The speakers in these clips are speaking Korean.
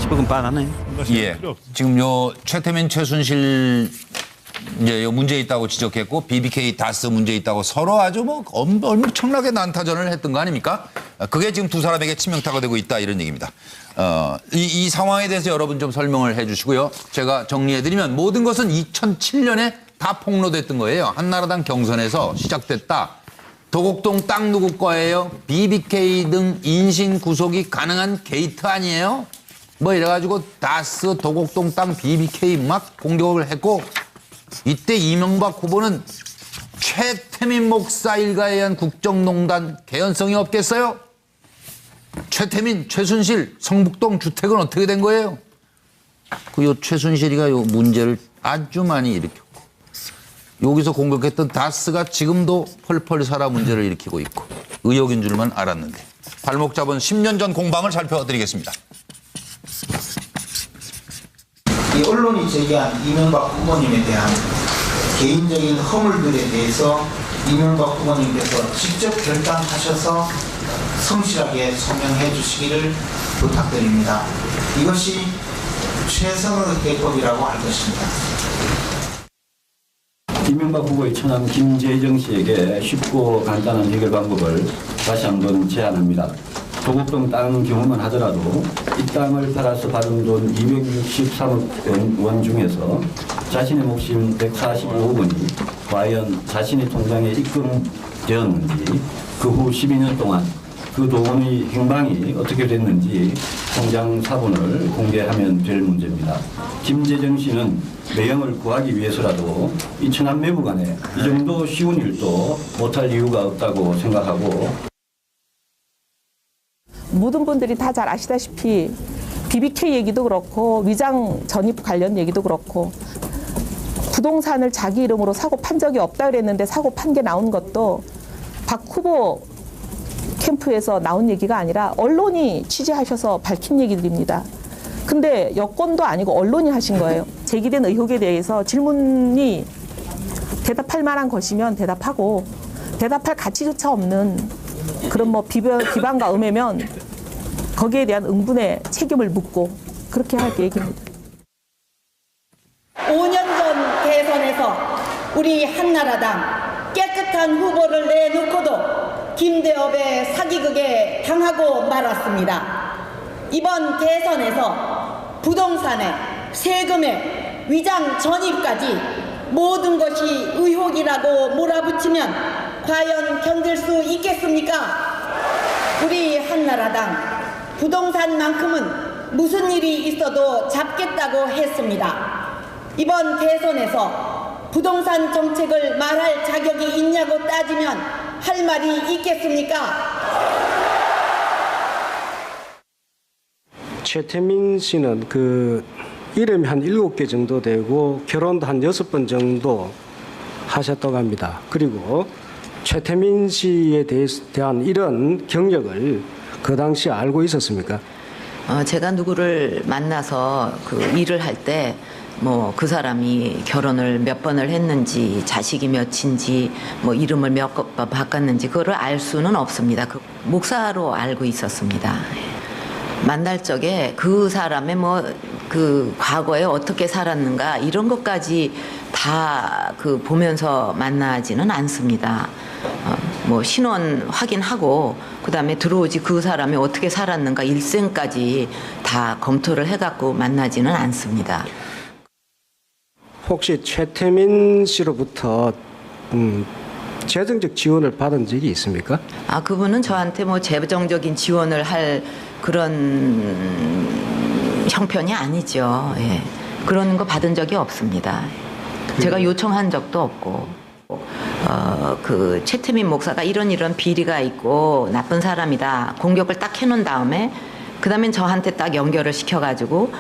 그건 빤하네. 예. 지금 요 최태민, 최순실 이제 요 문제 있다고 지적했고 BBK 다스 문제 있다고 서로 아주 뭐 엄청나게 난타전을 했던 거 아닙니까? 그게 지금 두 사람에게 치명타가 되고 있다 이런 얘기입니다. 이 상황에 대해서 여러분 좀 설명을 해 주시고요. 제가 정리해드리면 모든 것은 2007년에 다 폭로됐던 거예요. 한나라당 경선에서 시작됐다. 도곡동 땅 누구 거예요? BBK 등 인신 구속이 가능한 게이트 아니에요? 뭐 이래가지고 다스 도곡동 땅 BBK 막 공격을 했고 이때 이명박 후보는 최태민 목사 일가에 의한 국정농단 개연성이 없겠어요? 최태민, 최순실, 성북동 주택은 어떻게 된 거예요? 요 최순실이가 요 문제를 아주 많이 일으켰고 여기서 공격했던 다스가 지금도 펄펄 살아 문제를 일으키고 있고 의혹인 줄만 알았는데 발목 잡은 10년 전 공방을 살펴드리겠습니다. 이 언론이 제기한 이명박 후보님에 대한 개인적인 허물들에 대해서 이명박 후보님께서 직접 결단하셔서 성실하게 소명해 주시기를 부탁드립니다. 이것이 최선의 대법이라고 할 것입니다. 이명박 후보의 처남 김재정 씨에게 쉽고 간단한 해결 방법을 다시 한번 제안합니다. 도곡동 땅 경우만 하더라도 이 땅을 팔아서 받은 돈 263억 원 중에서 자신의 몫인 145억 원이 과연 자신의 통장에 입금되었는지 그 후 12년 동안 그 돈의 행방이 어떻게 됐는지 통장 사본을 공개하면 될 문제입니다. 김재정 씨는 매형을 구하기 위해서라도 이 처남 매부간에 이 정도 쉬운 일도 못할 이유가 없다고 생각하고 모든 분들이 다 잘 아시다시피 BBK 얘기도 그렇고 위장 전입 관련 얘기도 그렇고 부동산을 자기 이름으로 사고 판 적이 없다 그랬는데 사고 판 게 나온 것도 박 후보 캠프에서 나온 얘기가 아니라 언론이 취재하셔서 밝힌 얘기들입니다. 근데 여권도 아니고 언론이 하신 거예요. 제기된 의혹에 대해서 질문이 대답할 만한 것이면 대답하고 대답할 가치조차 없는 그런 뭐 비방과 음해면 거기에 대한 응분의 책임을 묻고 그렇게 할 계획입니다. 5년 전 대선에서 우리 한나라당 깨끗한 후보를 내놓고도 김대업의 사기극에 당하고 말았습니다. 이번 대선에서 부동산에 세금에 위장 전입까지 모든 것이 의혹이라고 몰아붙이면 과연 견딜 수 있겠습니까? 우리 한나라당 부동산만큼은 무슨 일이 있어도 잡겠다고 했습니다. 이번 대선에서 부동산 정책을 말할 자격이 있냐고 따지면 할 말이 있겠습니까? 최태민 씨는 그 이름이 한 7개 정도 되고 결혼도 한 6번 정도 하셨다고 합니다. 그리고 최태민 씨에 대한 이런 경력을 그 당시 알고 있었습니까? 제가 누구를 만나서 그 일을 할 때 뭐 그 사람이 결혼을 몇 번을 했는지 자식이 몇인지 뭐 이름을 몇 번 바꿨는지 그거를 알 수는 없습니다. 그 목사로 알고 있었습니다. 만날 적에 그 사람의 뭐 그 과거에 어떻게 살았는가 이런 것까지 다 그 보면서 만나지는 않습니다. 뭐 신원 확인하고 그다음에 들어오지 그 사람이 어떻게 살았는가 일생까지 다 검토를 해갖고 만나지는 않습니다. 혹시 최태민 씨로부터 재정적 지원을 받은 적이 있습니까? 그분은 저한테 뭐 재정적인 지원을 할 그런 형편이 아니죠. 예. 그런 거 받은 적이 없습니다. 제가 요청한 적도 없고. 그 최태민 목사가 이런 비리가 있고 나쁜 사람이다 공격을 딱 해놓은 다음에 그다음엔 저한테 딱 연결을 시켜가지고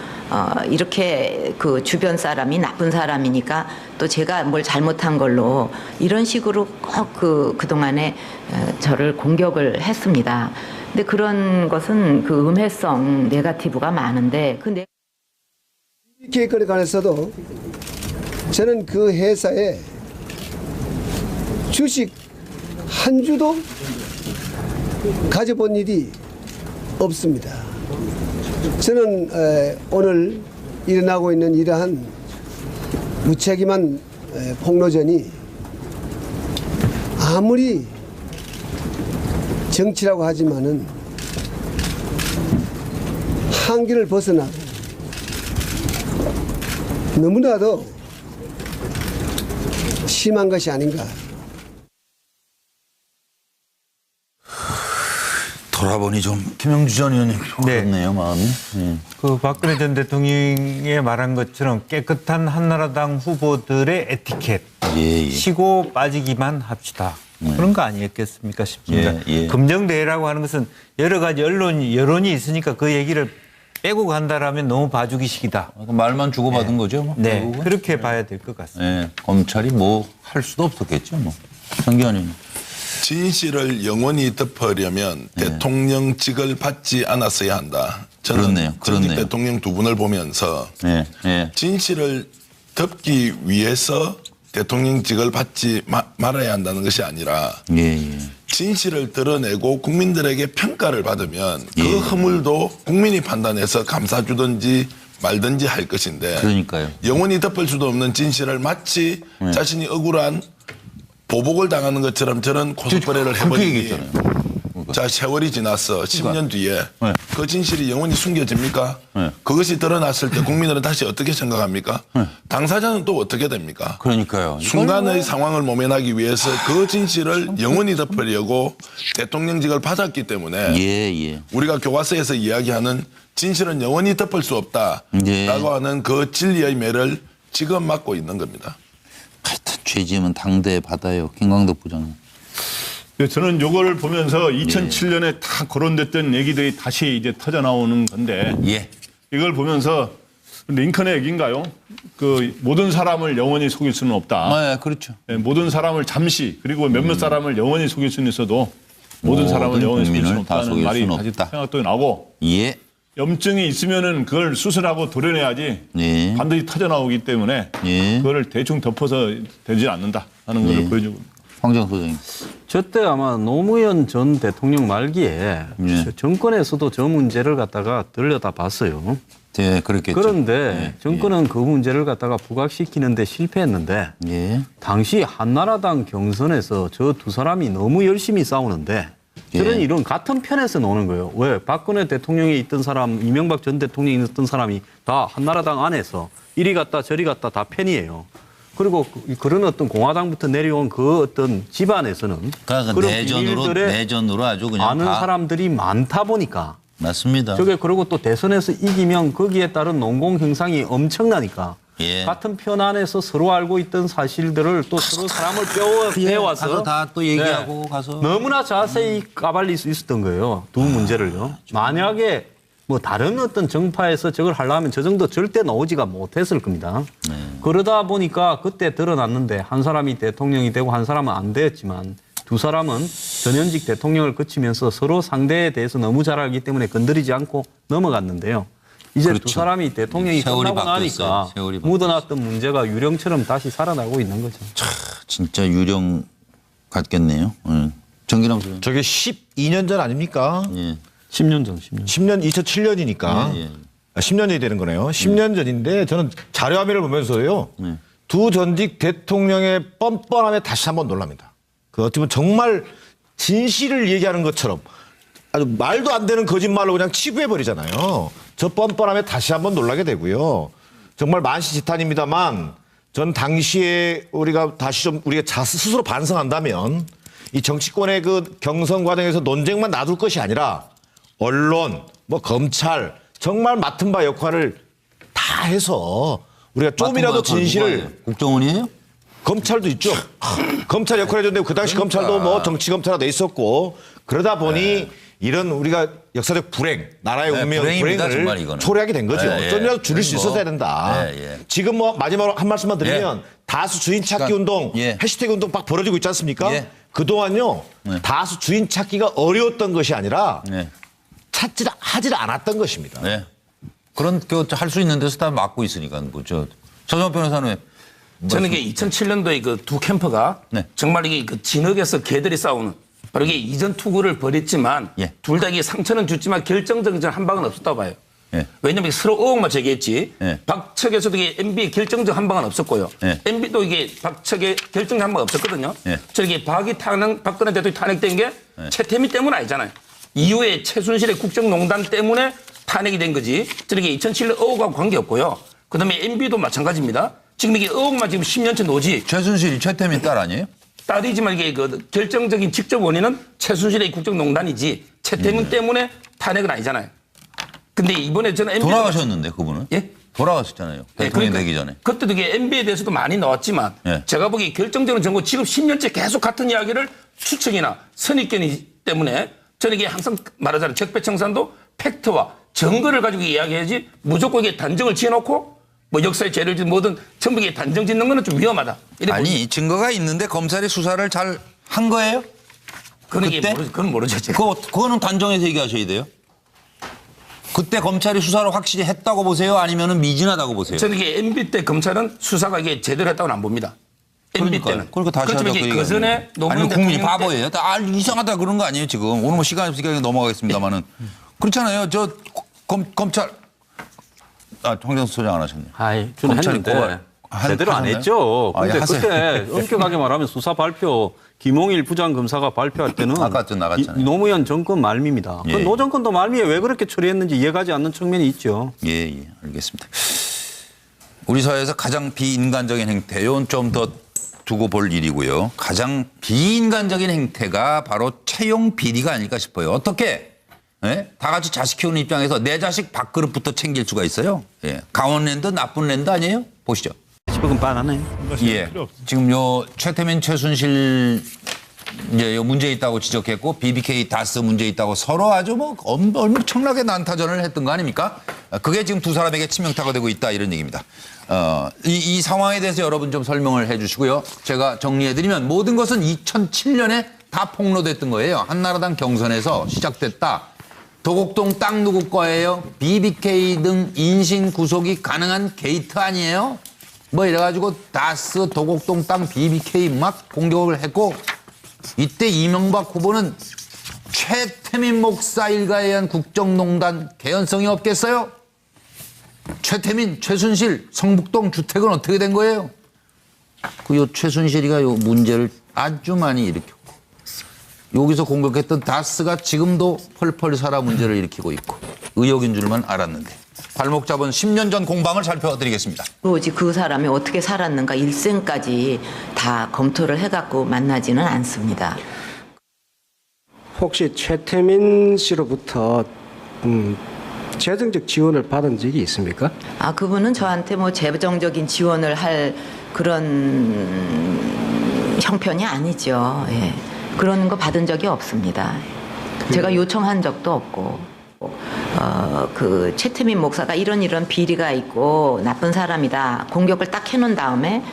이렇게 그 주변 사람이 나쁜 사람이니까 또 제가 뭘 잘못한 걸로 이런 식으로 꼭 그동안에 저를 공격을 했습니다. 근데 그런 것은 그 음해성 네거티브가 많은데 그 BBK 건에 관해서도 저는 그 회사에 주식 한 주도 가져본 일이 없습니다. 저는 오늘 일어나고 있는 이러한 무책임한 폭로전이 아무리 정치라고 하지만은 한계를 벗어나고 너무나도 심한 것이 아닌가. 돌아보니 좀 김영주 전 의원님 그렇네요, 마음이. 그 박근혜 전 대통령이 말한 것처럼 깨끗한 한나라당 후보들의 에티켓 치고 빠지기만 합시다. 그런 거 아니었겠습니까 싶습니다. 금정대회라고 하는 것은 여러 가지 여론이 있으니까 그 얘기를 빼고 간다라면 너무 봐주기식이다. 말만 주고받은 거죠. 뭐, 네, 결국은. 그렇게 봐야 될 것 같습니다. 검찰이 뭐 할 수도 없었겠죠. 뭐. 정기환님. 진실을 영원히 덮으려면 대통령직을 받지 않았어야 한다. 저는 전직 대통령 두 분을 보면서 진실을 덮기 위해서 대통령직을 받지 말아야 한다는 것이 아니라 진실을 드러내고 국민들에게 평가를 받으면 그 허물도 국민이 판단해서 감싸주든지 말든지 할 것인데 그러니까요. 영원히 덮을 수도 없는 진실을 마치 자신이 억울한 보복을 당하는 것처럼 저는 고소거래를 해버리니 자 세월이 지났어 10년 뒤에 그 진실이 영원히 숨겨집니까? 그것이 드러났을 때 국민들은 다시 어떻게 생각합니까? 당사자는 또 어떻게 됩니까? 그러니까요. 순간의 상황을 모면하기 위해서 그 진실을 영원히 덮으려고 대통령직을 받았기 때문에 우리가 교과서에서 이야기하는 진실은 영원히 덮을 수 없다라고 하는 그 진리의 매를 지금 맞고 있는 겁니다. 하여튼 죄지으면 당대에 받아요. 김광덕 부장님. 저는 이걸 보면서 2007년에 다 거론됐던 얘기들이 다시 이제 터져 나오는 건데 이걸 보면서 링컨의 얘기인가요? 그 모든 사람을 영원히 속일 수는 없다. 그렇죠. 모든 사람을 잠시 그리고 몇몇 사람을 영원히 속일 수는 있어도 모든 사람을 영원히 속일 수는 없다는 말이 다시 생각도 나고 염증이 있으면은 그걸 수술하고 도려내야지 반드시 터져 나오기 때문에 그거를 대충 덮어서 되지 않는다 하는 것을 보여주고. 황정 소장님. 저때 아마 노무현 전 대통령 말기에 정권에서도 저 문제를 갖다가 들여다봤어요. 그렇겠죠. 그런데 정권은 그 문제를 갖다가 부각시키는데 실패했는데 당시 한나라당 경선에서 저 두 사람이 너무 열심히 싸우는데 저는 이런 같은 편에서 노는 거예요. 왜? 박근혜 대통령이 있던 사람, 이명박 전 대통령이 있던 사람이 다 한나라당 안에서 이리 갔다 저리 갔다 다 편이에요. 그리고 그런 어떤 공화당부터 내려온 그 어떤 집안에서는 그러니까 내전으로 아주 그냥 아는 사람들이 많다 보니까 맞습니다. 저게 그리고 또 대선에서 이기면 거기에 따른 농공 형상이 엄청나니까 같은 편 안에서 서로 알고 있던 사실들을 또 서로 사람을 빼와서 다 또 얘기하고 가서 너무나 자세히 까발릴 수 있었던 거예요. 두 문제를요. 만약에 뭐 다른 어떤 정파에서 저걸 하려면 저 정도 절대 나오지가 못했을 겁니다. 그러다 보니까 그때 드러났는데 한 사람이 대통령이 되고 한 사람은 안 되었지만 두 사람은 전현직 대통령을 거치면서 서로 상대에 대해서 너무 잘 알기 때문에 건드리지 않고 넘어갔는데요. 이제 두 사람이 대통령이 끝나고 나니까 묻어놨던 문제가 유령처럼 다시 살아나고 있는 거죠. 진짜 유령 같겠네요. 정기남 소장님. 저게 12년 전 아닙니까? 10년 전. 10년 2007년이니까 10년이 되는 거네요. 10년 전인데 저는 자료화면을 보면서요. 두 전직 대통령의 뻔뻔함에 다시 한번 놀랍니다. 그 어떻게 보면 정말 진실을 얘기하는 것처럼 아주 말도 안 되는 거짓말로 그냥 치부해버리잖아요. 저 뻔뻔함에 다시 한번 놀라게 되고요. 정말 만시지탄입니다만 전 당시에 우리가 다시 좀 우리가 스스로 반성한다면 이 정치권의 그 경선 과정에서 논쟁만 놔둘 것이 아니라 언론, 뭐 검찰 정말 맡은 바 역할을 다 해서 우리가 좀이라도 진실을 국정원이에요? 검찰도 있죠. 검찰 역할을 해줬는데 그 당시 검찰도 뭐 정치 검찰화 돼 있었고 그러다 보니 이런 우리가 역사적 불행, 나라의 운명 불행을 초래하게 된 거죠. 좀이라도 줄일 수 있었어야 된다. 지금 뭐 마지막으로 한 말씀만 드리면 다수 주인 찾기 운동, 해시태그 운동 막 벌어지고 있지 않습니까? 그동안요. 다수 주인 찾기가 어려웠던 것이 아니라 하질 않았던 것입니다. 그런 할 수 있는 데서 다 막고 있으니까 뭐죠. 서정호 변호사는 저는 이게 2007년도에 그 두 캠프가 정말 이게 그 진흙에서 개들이 싸우는 바로 이게 이전 투구를 벌였지만 둘 다 이게 상처는 줬지만 결정적인 한 방은 없었다고 봐요. 왜냐하면 서로 의혹만 제기했지. 박 측에서도 이게 MB 결정적 한 방은 없었고요. MB도 이게 박 측에 결정적 한 방은 없었거든요. 저렇게 박근혜 대통령이 탄핵된 게 최태민 때문 아니잖아요. 이후에 최순실의 국정농단 때문에 탄핵이 된 거지. 저렇게 2007년 의혹하고 관계없고요. 그다음에 MB도 마찬가지입니다. 지금 이게 의혹만 지금 10년째 노지. 최순실이 최태민 딸 아니에요? 딸이지만 이게 그 결정적인 직접 원인은 최순실의 국정농단이지 최태민 때문에 탄핵은 아니잖아요. 근데 이번에 저는 MB 돌아가셨는데 그분은? 예? 돌아가셨잖아요. 대통령 되기 전에. 그때도 이게 MB에 대해서도 많이 나왔지만 제가 보기에 결정적인 정보 지금 10년째 계속 같은 이야기를 추측이나 선입견이 때문에 저는 이게 항상 말하자면 적폐청산도 팩트와 증거를 가지고 이야기해야지 무조건 이게 단정을 지어놓고 뭐 역사의 죄를 짓든 뭐든 전부 이게 단정 짓는 거는 좀 위험하다. 아니 증거가 있는데 검찰이 수사를 잘 한 거예요? 그건 모르죠. 그거는 단정해서 얘기하셔야 돼요. 그때 검찰이 수사를 확실히 했다고 보세요? 아니면 미진하다고 보세요? 저는 이게 MB 때 검찰은 수사가 이게 제대로 했다고는 안 봅니다. MB 때는. 그러니까 다시 하자. 그 전에 아니면 국민이 바보예요? 이상하다 그런 거 아니에요 지금. 오늘 뭐 시간이 없으니까 넘어가겠습니다만은. 그렇잖아요. 저 검찰 황정수 소장 안 하셨네요. 저는 했는데 제대로 안 했죠. 근데 그때 엄격하게 말하면 수사 발표 김홍일 부장검사가 발표할 때는 아까 나갔잖아요. 노무현 정권 말미입니다. 그 노 정권도 말미에 왜 그렇게 처리했는지 이해가지 않는 측면이 있죠. 예, 알겠습니다. 우리 사회에서 가장 비인간적인 행태요. 좀 더 두고 볼 일이고요. 가장 비인간적인 행태가 바로 채용 비리가 아닐까 싶어요. 어떻게? 다 같이 자식 키우는 입장에서 내 자식 밥그릇부터 챙길 수가 있어요. 강원랜드 나쁜 랜드 아니에요? 보시죠. 지금 빤하네. 지금 요 최태민 최순실 이제 요 문제 있다고 지적했고 BBK 다스 문제 있다고 서로 아주 뭐 엄청나게 난타전을 했던 거 아닙니까? 그게 지금 두 사람에게 치명타가 되고 있다 이런 얘기입니다. 이 상황에 대해서 여러분 좀 설명을 해 주시고요. 제가 정리해드리면 모든 것은 2007년에 다 폭로됐던 거예요. 한나라당 경선에서 시작됐다. 도곡동 땅 누구 거예요? BBK 등 인신 구속이 가능한 게이트 아니에요? 뭐 이래가지고 다스 도곡동 땅 BBK 막 공격을 했고 이때 이명박 후보는 최태민 목사 일가에 의한 국정농단 개연성이 없겠어요? 최태민, 최순실, 성북동 주택은 어떻게 된 거예요? 요 최순실이가 요 문제를 아주 많이 일으켰고 여기서 공격했던 다스가 지금도 펄펄 살아 문제를 일으키고 있고 의혹인 줄만 알았는데 발목 잡은 10년 전 공방을 살펴드리겠습니다. 오직 그 사람이 어떻게 살았는가 일생까지 다 검토를 해갖고 만나지는 않습니다. 혹시 최태민 씨로부터 재정적 지원을 받은 적이 있습니까? 그분은 저한테 뭐 재정적인 지원을 할 그런 형편이 아니죠. 그런 거 받은 적이 없습니다. 제가 요청한 적도 없고. 그 최태민 목사가 이런 비리가 있고 나쁜 사람이다 공격을 딱 해놓은 다음에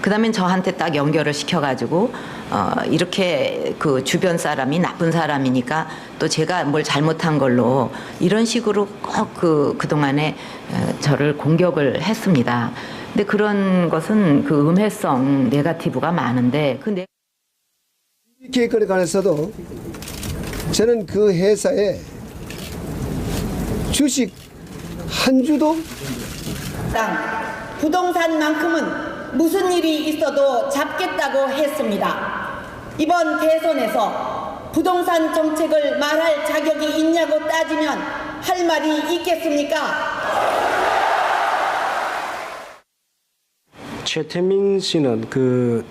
그다음에 저한테 딱 연결을 시켜가지고 이렇게 그 주변 사람이 나쁜 사람이니까 또 제가 뭘 잘못한 걸로 이런 식으로 꼭 그동안에 저를 공격을 했습니다. 근데 그런 것은 그 음해성 네거티브가 많은데 그 기획권에 관해서도 저는 그 회사에 주식 한 주도 부동산만큼은 무슨 일이 있어도 잡겠다고 했습니다. 이번 대선에서 부동산 정책을 말할 자격이 있냐고 따지면 할 말이 있겠습니까? 최태민 씨는 그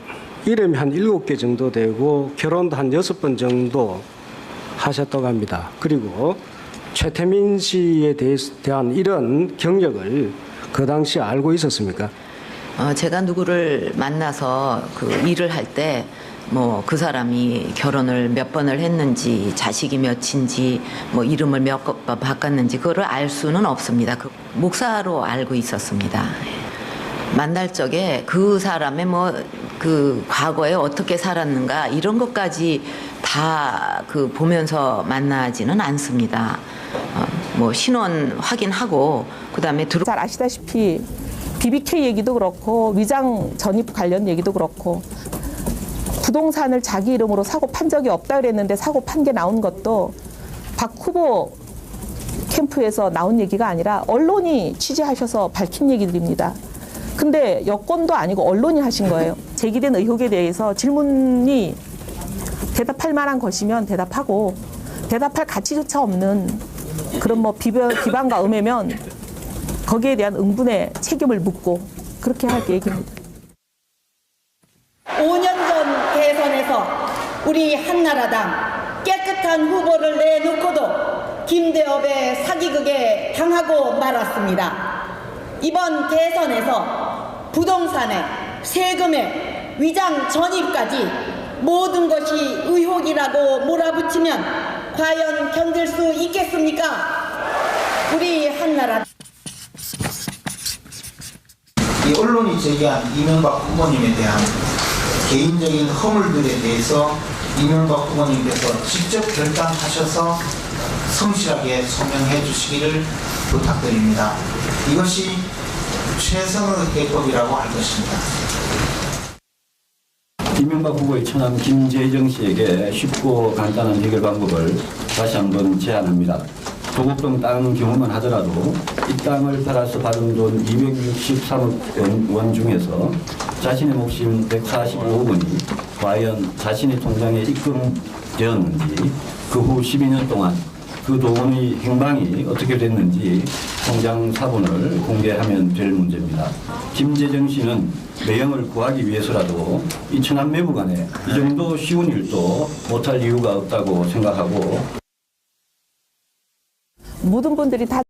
이름이 한 7개 정도 되고 결혼도 한 6번 정도 하셨다고 합니다. 그리고 최태민 씨에 대한 이런 경력을 그 당시 알고 있었습니까? 제가 누구를 만나서 그 일을 할 때 뭐 그 사람이 결혼을 몇 번을 했는지 자식이 몇인지 뭐 이름을 몇 번 바꿨는지 그거를 알 수는 없습니다. 그 목사로 알고 있었습니다. 만날 적에 그 사람의 뭐 그 과거에 어떻게 살았는가 이런 것까지 다 그 보면서 만나지는 않습니다. 뭐 신원 확인하고 그다음에 잘 아시다시피 BBK 얘기도 그렇고 위장 전입 관련 얘기도 그렇고 부동산을 자기 이름으로 사고 판 적이 없다 그랬는데 사고 판 게 나온 것도 박 후보 캠프에서 나온 얘기가 아니라 언론이 취재하셔서 밝힌 얘기들입니다. 근데 여권도 아니고 언론이 하신 거예요. 제기된 의혹에 대해서 질문이 대답할 만한 것이면 대답하고 대답할 가치조차 없는 그런 뭐 비방과 음해면 거기에 대한 응분의 책임을 묻고 그렇게 할 계획입니다. 5년 전 대선에서 우리 한나라당 깨끗한 후보를 내놓고도 김대업의 사기극에 당하고 말았습니다. 이번 대선에서 부동산에 세금에 위장 전입까지 모든 것이 의혹이라고 몰아붙이면 과연 견딜 수 있겠습니까? 우리 한나라. 이 언론이 제기한 이명박 후보님에 대한 개인적인 허물들에 대해서 이명박 후보님께서 직접 결단하셔서 성실하게 소명해 주시기를 부탁드립니다. 이것이 최선의 대법이라고 할 것입니다. 이명박 후보의 처남 김재정 씨에게 쉽고 간단한 해결 방법을 다시 한번 제안합니다. 도곡동 땅 경우만 하더라도 이 땅을 팔아서 받은 돈 263억 원 중에서 자신의 몫인 145억 원이 과연 자신의 통장에 입금되었는지, 그 후 12년 동안 그 돈의 행방이 어떻게 됐는지 통장 사본을 공개하면 될 문제입니다. 김재정 씨는 매형을 구하기 위해서라도 이 처남 매부간에 이 정도 쉬운 일도 못할 이유가 없다고 생각하고, 모든 분들이 다